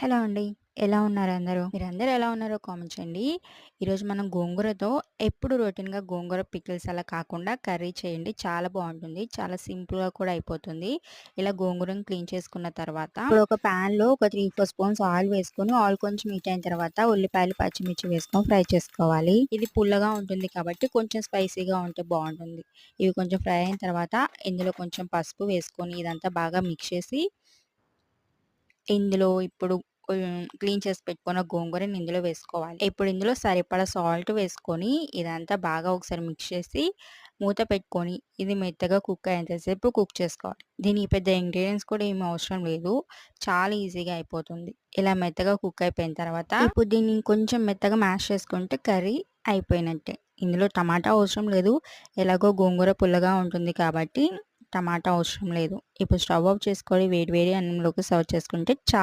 Hello అండి. ఎలా ఉన్నారు అందరూ? మీరందరూ ఎలా ఉన్నారో కామెంట్ చేయండి. ఈరోజు మనం గోంగూరతో ఎప్పుడు రొటీన్‌గా గోంగూర పికిల్స్ అలా కాకుండా కర్రీ చేయండి. చాలా బావుంటుంది. చాలా సింపుల్‌గా కూడా అయిపోతుంది. ఇలా గోంగూరను క్లీన్ చేసుకున్న తర్వాత ఇప్పుడు ఒక ప్యాన్‌లో ఒక 3, 4 స్పూన్స్ ఆయిల్ వేసుకొని ఆయిల్ కొంచెం హీట్ అయిన తర్వాత ఉల్లిపాయలు, పచ్చిమిర్చి వేసుకొని ఫ్రై చేసుకోవాలి. ఇది పుల్లగా ఉంటుంది కాబట్టి కొంచెం స్పైసీగా ఉంటే బావుంటుంది. ఇవి కొంచెం ఫ్రై అయిన తర్వాత ఇందులో కొంచెం పసుపు వేసుకొని ఇదంతా బాగా మిక్స్ చేసి ఇందులో ఇప్పుడు క్లీన్ చేసి పెట్టుకున్న గోంగూరని ఇందులో వేసుకోవాలి. ఇప్పుడు ఇందులో సరిపడా సాల్ట్ వేసుకొని ఇదంతా బాగా ఒకసారి మిక్స్ చేసి మూత పెట్టుకొని ఇది మెత్తగా కుక్ అయ్యేంత సేపు కుక్ చేసుకోవాలి. దీనికి పెద్ద ఇంగ్రీడియెంట్స్ కూడా ఏమి అవసరం లేదు. చాలా ఈజీగా అయిపోతుంది. ఇలా మెత్తగా కుక్ అయిపోయిన తర్వాత ఇప్పుడు దీన్ని కొంచెం మెత్తగా మ్యాష్ చేసుకుంటే కర్రీ అయిపోయినట్టే. ఇందులో టమాటా అవసరం లేదు. ఎలాగో గోంగూర పుల్లగా ఉంటుంది కాబట్టి టమాటా అవసరం లేదు. ఇప్పుడు స్టవ్ ఆఫ్ చేసుకొని వేడి వేడి అన్నంలోకి సర్వ్ చేసుకుంటే చాలా